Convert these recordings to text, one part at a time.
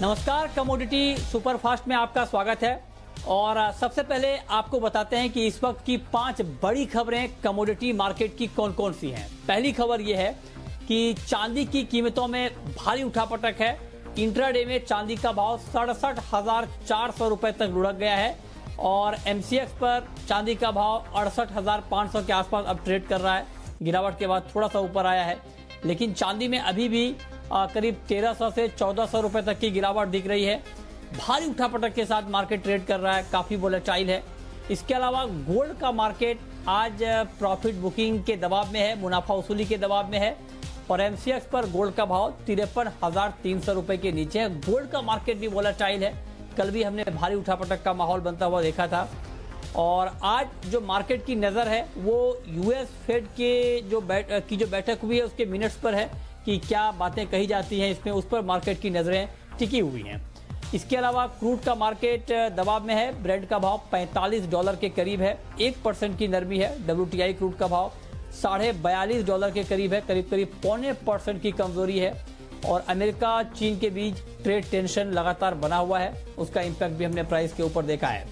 नमस्कार, commodity superfast में आपका स्वागत है। और सबसे पहले आपको बताते हैं कि इस वक्त की 5 बड़ी खबरें कमोडिटी मार्केट की कौन कौन सी हैं। पहली खबर यह है कि चांदी की कीमतों में भारी उठापटक है। इंट्राडे में चांदी का भाव 67,400 रुपए तक लुढ़क गया है और एमसीएक्स पर चांदी का भाव 68,500 के आसपास अब ट्रेड कर रहा है। गिरावट के बाद थोड़ा सा ऊपर आया है, लेकिन चांदी में अभी भी करीब 1300 से 1400 रुपए तक की गिरावट दिख रही है। भारी उठापटक के साथ मार्केट ट्रेड कर रहा है, काफी वोलेटाइल है। इसके अलावा गोल्ड का मार्केट आज प्रॉफिट बुकिंग के दबाव में है, मुनाफा वसूली के दबाव में है और एमसीएक्स पर गोल्ड का भाव 53,300 रुपए के नीचे है। गोल्ड का मार्केट भी वोलेटाइल है। कल भी हमने भारी उठापटक का माहौल बनता हुआ देखा था और आज जो मार्केट की नजर है वो यूएस फेड के जो बैठक हुई है उसके मिनट्स पर है कि क्या बातें कही जाती हैं इसमें, उस पर मार्केट की नजरें टिकी हुई हैं। इसके अलावा क्रूड का मार्केट दबाव में है। ब्रेंट का भाव $45 के करीब है, 1% की नरमी है। WTI क्रूड का भाव $42.5 के करीब है, करीब 0.25% की कमजोरी है। और अमेरिका चीन के बीच ट्रेड टेंशन लगातार बना हुआ है, उसका इंपैक्ट भी हमने प्राइस के ऊपर देखा है।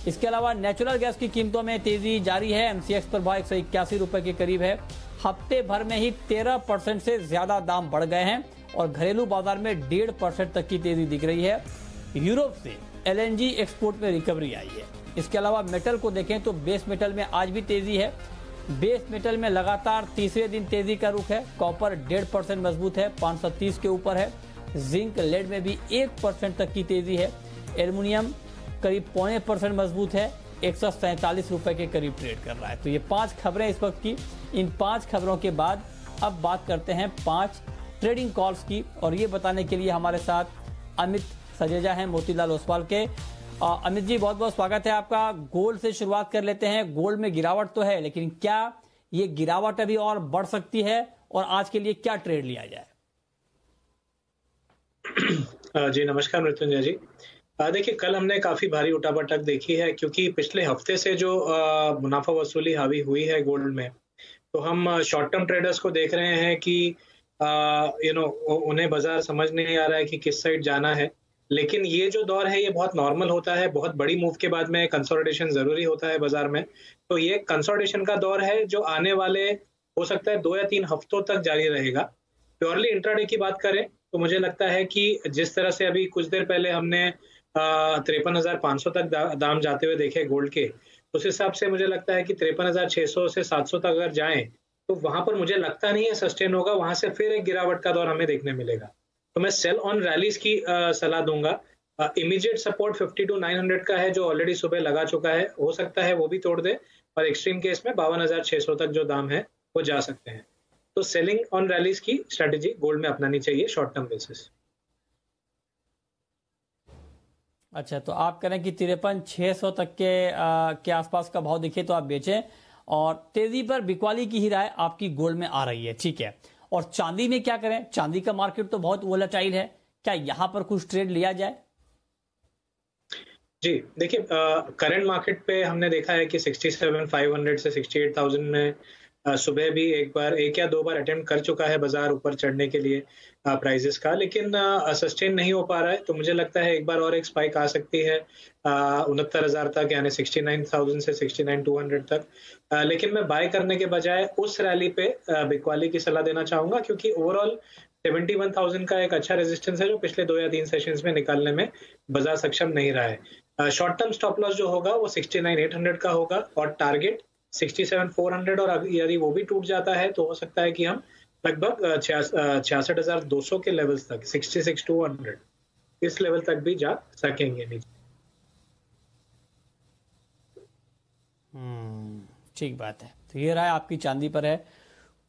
इसके अलावा नेचुरल गैस की कीमतों में तेजी जारी है। एमसीएक्स पर भाव 181 रुपए के करीब है। हफ्ते भर में ही 13% से ज्यादा दाम बढ़ गए हैं और घरेलू बाजार में 1.5% तक की तेजी दिख रही है। यूरोप से एलएनजी एक्सपोर्ट में रिकवरी आई है। इसके अलावा मेटल को देखें तो बेस मेटल में आज भी तेजी है। बेस मेटल में लगातार तीसरे दिन तेजी का रुख है। कॉपर 1.5% मजबूत है, 530 के ऊपर है। जिंक लेड में भी 1% तक की तेजी है। एल्युमिनियम करीब 0.25% मजबूत है, 147 रुपए के करीब ट्रेड कर रहा है। तो ये 5 खबरें इस वक्त की। इन 5 खबरों के बाद अब बात करते हैं 5 ट्रेडिंग कॉल्स की और ये बताने के लिए हमारे साथ अमित सजेजा हैं मोतीलाल ओसवाल के। अमित जी, बहुत बहुत स्वागत है आपका। गोल्ड से शुरुआत कर लेते हैं। गोल्ड में गिरावट तो है, लेकिन क्या ये गिरावट अभी और बढ़ सकती है और आज के लिए क्या ट्रेड लिया जाए? जी नमस्कार मृत्युंजय जी। देखिए, कल हमने काफी भारी उठापटक देखी है क्योंकि पिछले हफ्ते से जो मुनाफा वसूली हावी हुई है गोल्ड में, तो हम शॉर्ट टर्म ट्रेडर्स को देख रहे हैं कि उन्हें बाजार समझ नहीं आ रहा है कि किस साइड जाना है। लेकिन ये जो दौर है ये बहुत नॉर्मल होता है। बहुत बड़ी मूव के बाद में कंसोलिडेशन जरूरी होता है बाजार में। तो ये कंसोलिडेशन का दौर है जो आने वाले हो सकता है 2 या 3 हफ्तों तक जारी रहेगा। प्योरली इंट्राडे की बात करें तो मुझे लगता है कि जिस तरह से अभी कुछ देर पहले हमने 53,500 तक दाम जाते हुए देखे गोल्ड के, उस हिसाब से मुझे लगता है कि 53,600 से 700 तक अगर जाएं तो वहां पर मुझे लगता नहीं है सस्टेन होगा। वहां से फिर एक गिरावट का दौर हमें देखने मिलेगा। तो मैं सेल ऑन रैलीज की सलाह दूंगा। इमीडिएट सपोर्ट 52,900 का है जो ऑलरेडी सुबह लगा चुका है, हो सकता है वो भी तोड़ दे और एक्सट्रीम केस में 52,600 तक जो दाम है वो जा सकते हैं। तो सेलिंग ऑन रैलीज की स्ट्रेटेजी गोल्ड में अपनानी चाहिए शॉर्ट टर्म बेसिस। अच्छा, तो आप करें कि 53,600 तक के आसपास का भाव दिखे तो आप बेचें और तेजी पर बिकवाली की ही राय आपकी गोल्ड में आ रही है, ठीक है। और चांदी में क्या करें? चांदी का मार्केट तो बहुत वोलेटाइल है, क्या यहां पर कुछ ट्रेड लिया जाए? जी देखिए, करंट मार्केट पे हमने देखा है कि 67,500 से 68,000 में सुबह भी एक या दो बार अटेम्प्ट कर चुका है बाजार ऊपर चढ़ने के लिए प्राइजेस का, लेकिन सस्टेन नहीं हो पा रहा है। तो मुझे लगता है एक बार और एक स्पाइक आ सकती है 69,000 तक, यानी 69,000 से 69,200 तक। लेकिन मैं बाय करने के बजाय उस रैली पे बिकवाली की सलाह देना चाहूंगा क्योंकि ओवरऑल 71,000 का एक अच्छा रेजिस्टेंस है जो पिछले 2 या 3 सेशंस में निकालने में बाजार सक्षम नहीं रहा है। शॉर्ट टर्म स्टॉप लॉस जो होगा वो 69,800 का होगा और टारगेट 67,400। और यदि वो भी टूट जाता है तो हो सकता है कि हम लगभग 66,200 के लेवल्स तक, 66,200 इस लेवल तक भी जा सकेंगे नीचे। ठीक बात है। तो ये राय आपकी चांदी पर है।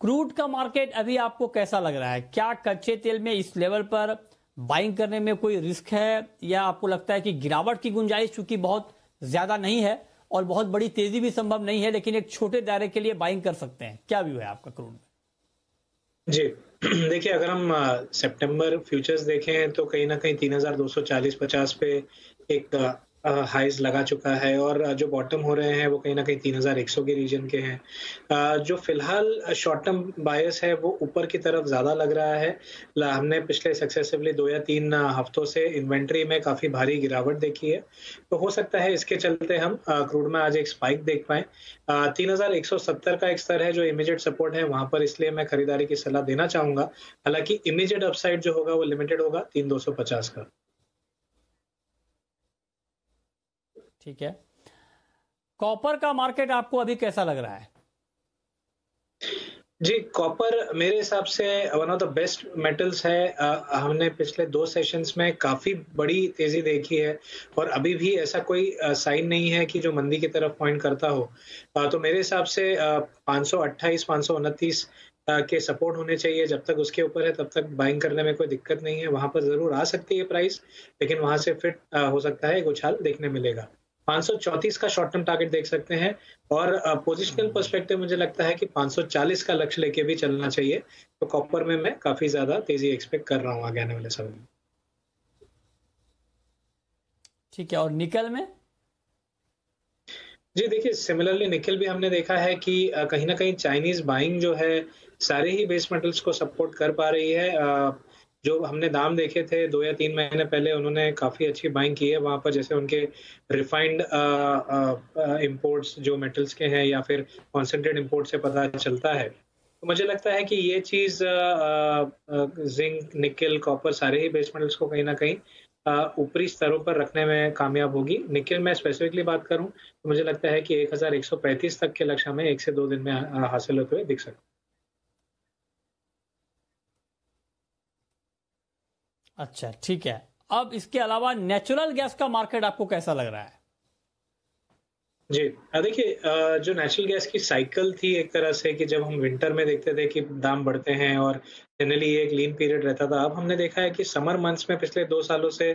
क्रूड का मार्केट अभी आपको कैसा लग रहा है? क्या कच्चे तेल में इस लेवल पर बाइंग करने में कोई रिस्क है या आपको लगता है कि गिरावट की गुंजाइश चूंकि बहुत ज्यादा नहीं है और बहुत बड़ी तेजी भी संभव नहीं है, लेकिन एक छोटे दायरे के लिए बाइंग कर सकते हैं? क्या व्यू है आपका क्रूड में? जी देखिए, अगर हम सितंबर फ्यूचर्स देखें तो कहीं ना कहीं 3,240-50 पे एक हाईज लगा चुका है और जो बॉटम हो रहे हैं वो कहीं ना कहीं 3100 के रीजन के हैं। जो फिलहाल शॉर्ट टर्म बायस है वो ऊपर की तरफ ज्यादा लग रहा है। हमने पिछले सक्सेसिवली 2 या 3 हफ्तों से इन्वेंट्री में काफी भारी गिरावट देखी है, तो हो सकता है इसके चलते हम क्रूड में आज एक स्पाइक देख पाए। 3170 का एक स्तर है जो इमीडिएट सपोर्ट है वहां पर, इसलिए मैं खरीदारी की सलाह देना चाहूंगा। हालांकि इमीडिएट अपसाइड जो होगा वो लिमिटेड होगा 3250 का। ठीक है, कॉपर का मार्केट आपको अभी कैसा लग रहा है? जी, कॉपर मेरे हिसाब से one of the best metals है। हमने पिछले 2 सेशंस में काफी बड़ी तेजी देखी है और अभी भी ऐसा कोई साइन नहीं है कि जो मंदी की तरफ पॉइंट करता हो। तो मेरे हिसाब से 528 529 के सपोर्ट होने चाहिए। जब तक उसके ऊपर है तब तक बाइंग करने में कोई दिक्कत नहीं है। वहां पर जरूर आ सकती है प्राइस, लेकिन वहां से फिर हो सकता है एक उछाल देखने मिलेगा। 534 का शॉर्ट टर्म टारगेट देख सकते हैं और पोजिशनल पर्सपेक्टिव मुझे लगता है कि 540 का लक्ष्य लेके भी चलना चाहिए। तो कॉपर में मैं काफी ज्यादा तेजी एक्सपेक्ट कर रहा हूँ आगे आने वाले समय में। ठीक है, और निकल में? जी देखिए, सिमिलरली निकल भी हमने देखा है कि कहीं ना कहीं चाइनीज बाइंग जो है सारे ही बेस मेटल्स को सपोर्ट कर पा रही है। जो हमने दाम देखे थे 2 या 3 महीने पहले, उन्होंने काफी अच्छी बाइंग की है वहां पर। जैसे उनके रिफाइंड इंपोर्ट्स जो मेटल्स के हैं या फिर कॉन्सेंट्रेट इंपोर्ट से पता चलता है। तो मुझे लगता है कि ये चीज जिंक, निकल, कॉपर सारे ही बेस मेटल्स को कहीं ना कहीं ऊपरी स्तरों पर रखने में कामयाब होगी। निकल में स्पेसिफिकली बात करूं तो मुझे लगता है कि 1135 तक के लक्ष्य हमें 1 से 2 दिन में हासिल होते हुए दिख सकते। अच्छा, ठीक है। अब इसके अलावा नेचुरल गैस का मार्केट आपको कैसा लग रहा है? जी, देखिए, जो नेचुरल गैस की साइकिल थी एक तरह से कि जब हम विंटर में देखते थे कि दाम बढ़ते हैं और जनरली ये एक लीन पीरियड रहता था। अब हमने देखा है कि समर मंथ्स में पिछले 2 सालों से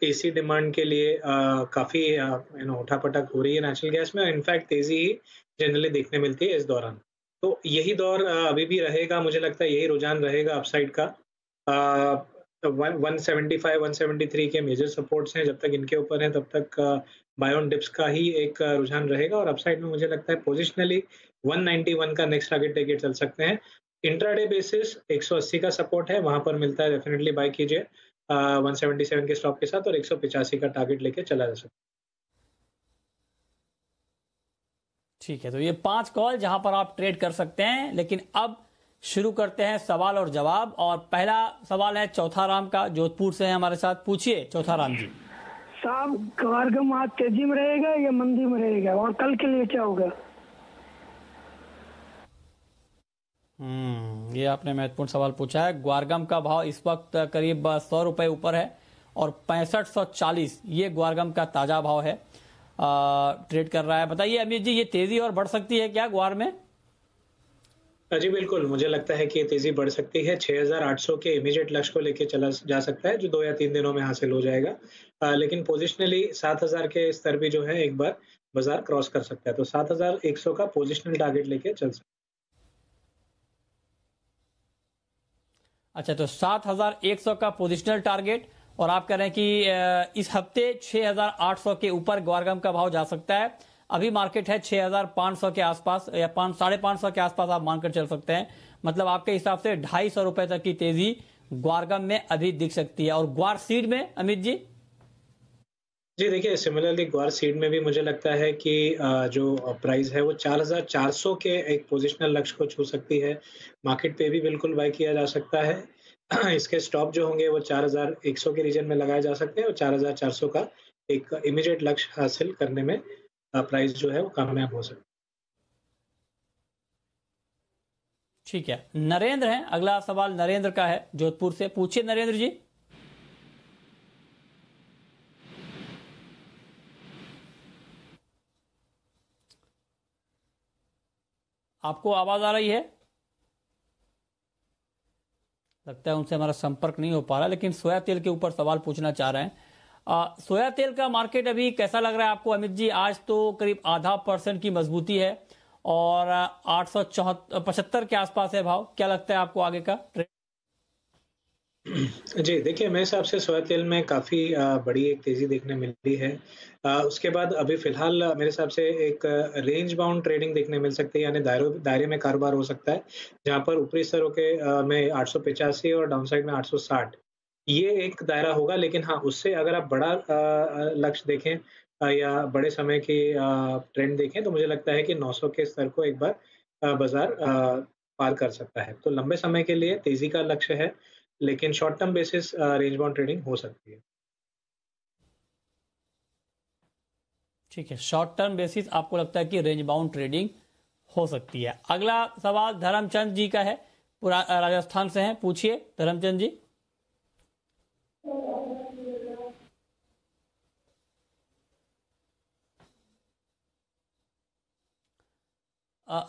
एसी डिमांड के लिए काफी उठापटक हो रही है नेचुरल गैस में, और इनफैक्ट तेजी ही जनरली देखने मिलती है इस दौरान। तो यही दौर अभी भी रहेगा, मुझे लगता है यही रुझान रहेगा अपसाइड का। 175 173 के मेजर सपोर्ट्स हैं, जब तक इनके ऊपर हैं तब तक बाय ऑन डिप्स का ही एक रुझान रहेगा। और अपसाइड में मुझे लगता है पोजिशनली 191 का नेक्स्ट टारगेट लेके चल सकते हैं। इंट्राडे बेसिस 180 का सपोर्ट है, वहां पर मिलता है, डेफिनेटली बाय कीजिए 177 के स्टॉप के साथ, और 185 का टारगेट लेके चला जा सकता है। ठीक है, तो ये 5 कॉल जहां पर आप ट्रेड कर सकते हैं। लेकिन अब शुरू करते हैं सवाल और जवाब, और पहला सवाल है चौथा राम का, जोधपुर से है हमारे साथ। पूछिए चौथा राम जी। साहब, ग्वारगम आज तेजी में रहेगा या मंदी में रहेगा, और कल के लिए क्या होगा? ये आपने महत्वपूर्ण सवाल पूछा है। ग्वारगम का भाव इस वक्त करीब 100 रुपए ऊपर है और 6540 ये ग्वारगम का ताजा भाव है, ट्रेड कर रहा है। बताइए अमित जी, ये तेजी और बढ़ सकती है क्या ग्वार में? जी बिल्कुल, मुझे लगता है कि ये तेजी बढ़ सकती है। 6800 के इमीडिएट लक्ष्य को लेके चला जा सकता है, जो 2 या 3 दिनों में हासिल हो जाएगा। लेकिन पोजिशनली 7000 के स्तर भी जो है एक बार बाजार क्रॉस कर सकता है, तो 7100 का पोजिशनल टारगेट लेके चल सकता है। अच्छा, तो 7100 का पोजिशनल टारगेट, और आप कह रहे हैं कि इस हफ्ते 6800 के ऊपर ग्वारगम का भाव जा सकता है। अभी मार्केट है 6500 के आसपास या 550 के आसपास आप मानकर चल सकते हैं। मतलब आपके हिसाब से 250 रुपए तक की तेजी ग्वारगम में अभी दिख सकती है। और ग्वार सीड में अमित जी? जी देखिए, सिमिलरली ग्वार सीड में भी मुझे लगता है कि जो प्राइस है वो 4400 के एक पोजिशनल लक्ष्य को छू सकती है। मार्केट पे भी बिल्कुल बाय किया जा सकता है। इसके स्टॉप जो होंगे वो 4100 के रीजन में लगाए जा सकते हैं, और 4400 का एक इमीडिएट लक्ष्य हासिल करने में प्राइस जो है वो कामयाब हो सकता है। ठीक है, नरेंद्र है अगला सवाल, नरेंद्र का है जोधपुर से। पूछिए नरेंद्र जी। आपको आवाज आ रही है? लगता है उनसे हमारा संपर्क नहीं हो पा रहा, लेकिन सोया तेल के ऊपर सवाल पूछना चाह रहे हैं। सोया तेल का मार्केट अभी कैसा लग रहा है आपको अमित जी? आज तो करीब 0.5% की मजबूती है और 875 के आसपास है भाव। क्या लगता है आपको आगे का ट्रेंड? जी, देखिए मेरे हिसाब से सोया तेल में काफ़ी बड़ी एक तेज़ी देखने मिली है। उसके बाद अभी फ़िलहाल मेरे हिसाब से एक रेंज बाउंड ट्रेडिंग देखने मिल सकती है, यानी दायरे में कारोबार हो सकता है, जहाँ पर ऊपरी स्तरों के में 885 और डाउनसाइड में 860, ये एक दायरा होगा। लेकिन हाँ, उससे अगर आप बड़ा लक्ष्य देखें या बड़े समय की ट्रेंड देखें, तो मुझे लगता है कि 900 के स्तर को एक बार बाज़ार पार कर सकता है। तो लंबे समय के लिए तेज़ी का लक्ष्य है, लेकिन short term basis range bound trading हो सकती है। ठीक है, शॉर्ट टर्म बेसिस आपको लगता है कि रेंज बाउंड ट्रेडिंग हो सकती है। अगला सवाल धर्मचंद जी का है, पूरा राजस्थान से हैं, पूछिए धर्मचंद जी।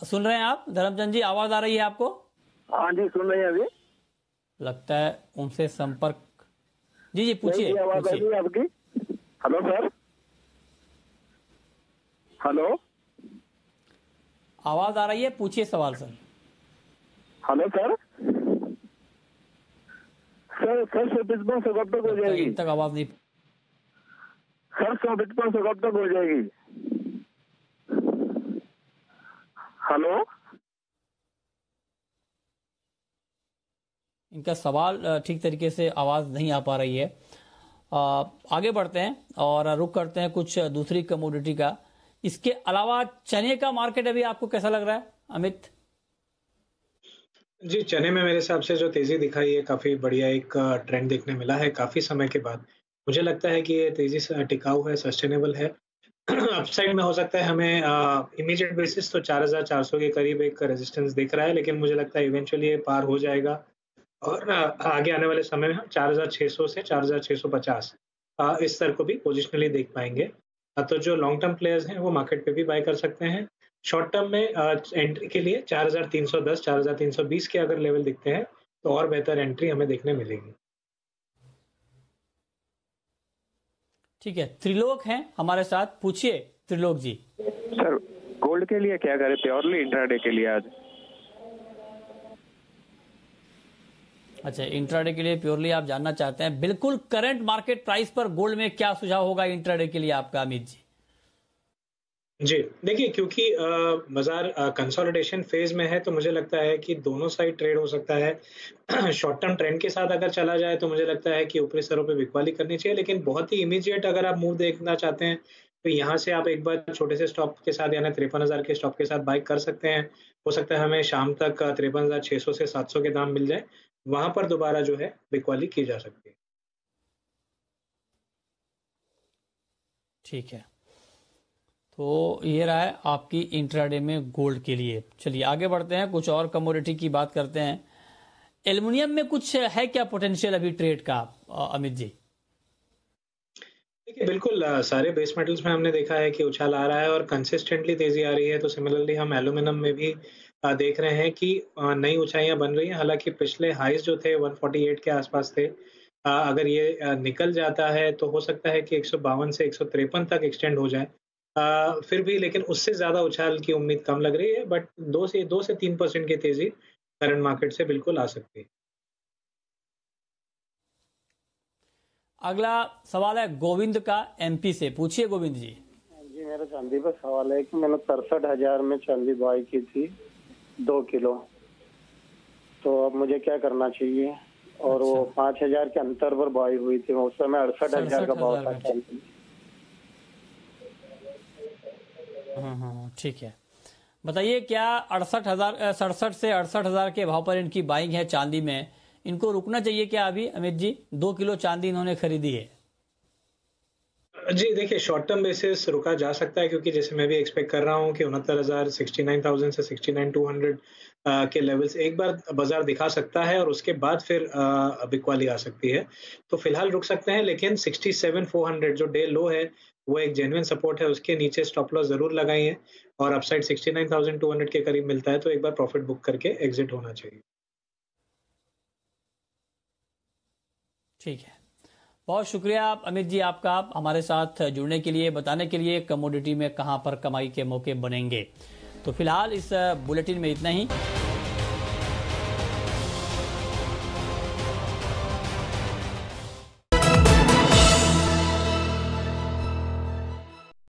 सुन रहे हैं आप धर्मचंद जी? आवाज आ रही है आपको? हाँ जी, सुन रहे हैं अभी। लगता है उनसे संपर्क। जी पूछिए आवाज आ रही है आपकी। हेलो सर, हेलो, आवाज आ रही है, पूछिए सवाल सर। हेलो सर, सर 155 से कब तक हो जाएगी? तक आवाज नहीं। सर 155 से कब तक हो जाएगी? हेलो, इनका सवाल ठीक तरीके से आवाज नहीं आ पा रही है। आगे बढ़ते हैं और रुक करते हैं कुछ दूसरी कमोडिटी का। इसके अलावा चने का मार्केट अभी आपको कैसा लग रहा है अमित? जी, चने में मेरे हिसाब से जो तेज़ी दिखाई है, काफ़ी बढ़िया एक ट्रेंड देखने मिला है काफ़ी समय के बाद। मुझे लगता है कि ये तेज़ी से टिकाऊ है, सस्टेनेबल है। अपसाइड में हो सकता है हमें इमीडिएट बेसिस तो 4400 के करीब एक रेजिस्टेंस दिख रहा है, लेकिन मुझे लगता है इवेंचुअली ये पार हो जाएगा और आगे आने वाले समय में हम 4600 से 4650 इस स्तर को भी पोजिशनली देख पाएँगे। तो जो लॉन्ग टर्म प्लेयर्स हैं, वो मार्केट पे भी बाय कर सकते हैं। शॉर्ट टर्म में एंट्री के लिए 4310, 4320 के अगर लेवल दिखते हैं, तो और बेहतर एंट्री हमें देखने मिलेगी। ठीक है, त्रिलोक हैं हमारे साथ, पूछिए त्रिलोक जी। सर गोल्ड के लिए क्या करें, प्योरली इंट्राडे के लिए आज? अच्छा, इंट्राडे के लिए प्योरली आप जानना चाहते हैं। बिल्कुल, करंट मार्केट प्राइस पर गोल्ड में क्या सुझाव होगा इंट्राडे के लिए आपका अमित जी? जी, देखिए क्योंकि बाज़ार कंसोलिडेशन फ़ेज़ में है, तो मुझे लगता है कि दोनों साइड ट्रेड हो सकता है। शॉर्ट टर्म ट्रेंड के साथ अगर चला जाए, तो मुझे लगता है कि ऊपरी स्तरों पे बिकवाली करनी चाहिए, लेकिन बहुत ही इमीडिएट अगर आप मूव देखना चाहते हैं, तो यहाँ से आप एक बार छोटे से स्टॉप के साथ यानी 53,000 के स्टॉप के साथ बाय कर सकते हैं। हो सकता है हमें शाम तक 53,600 से 700 के दाम मिल जाए, वहाँ पर दोबारा जो है बिकवाली की जा सकती है। ठीक है, तो ये रहा है आपकी इंट्राडे में गोल्ड के लिए। चलिए आगे बढ़ते हैं, कुछ और कमोडिटी की बात करते हैं। एल्युमिनियम में कुछ है क्या पोटेंशियल अभी ट्रेड का अमित जी? देखिए बिल्कुल सारे बेस मेटल्स में हमने देखा है कि उछाल आ रहा है और कंसिस्टेंटली तेजी आ रही है। तो सिमिलरली हम एल्यूमिनियम में भी देख रहे हैं कि नई ऊंचाइयां बन रही हैं। हालांकि पिछले हाईज जो थे 148 के आसपास थे। अगर ये निकल जाता है तो हो सकता है कि 152 से 153 तक एक्सटेंड हो जाए। फिर भी लेकिन उससे ज़्यादा उछाल की उम्मीद कम लग रही है, बट 2 से 3% की तेज़ी करंट मार्केट से बिल्कुल आ सकती है। अगला सवाल है गोविंद का एमपी से, पूछिए गोविंद जी। जी मेरा चांदी पर सवाल है कि मैंने 63,000 में चांदी बाई की थी 2 किलो, तो अब मुझे क्या करना चाहिए? और वो 5,000 के अंतर पर बाई हुई थी, उस समय 68,000 का भाव था चांदी। ठीक है, बताइए क्या 67 से 68,000 के भाव पर इनकी बाइंग है चांदी में? इनको रुकना चाहिए क्या अभी अमित जी? 2 किलो चांदी इन्होंने खरीदी है। जी देखिए, शॉर्ट टर्म बेसिस रुका जा सकता है, क्योंकि जैसे मैं भी एक्सपेक्ट कर रहा हूँ कि 69,000 69,000 से 69,200 के लेवल्स एक बार बाजार दिखा सकता है और उसके बाद फिर बिकवाली आ सकती है। तो फिलहाल रुक सकते हैं, लेकिन 67,400 जो डे लो है, वो एक जेन्युइन सपोर्ट है। उसके नीचे स्टॉप लॉस जरूर लगाइए और अपसाइड 69,200 के करीब मिलता है तो एक बार प्रॉफिट बुक करके एग्जिट होना चाहिए। ठीक है, बहुत शुक्रिया अमित जी आपका हमारे साथ जुड़ने के लिए, बताने के लिए कमोडिटी में कहां पर कमाई के मौके बनेंगे। तो फिलहाल इस बुलेटिन में इतना ही।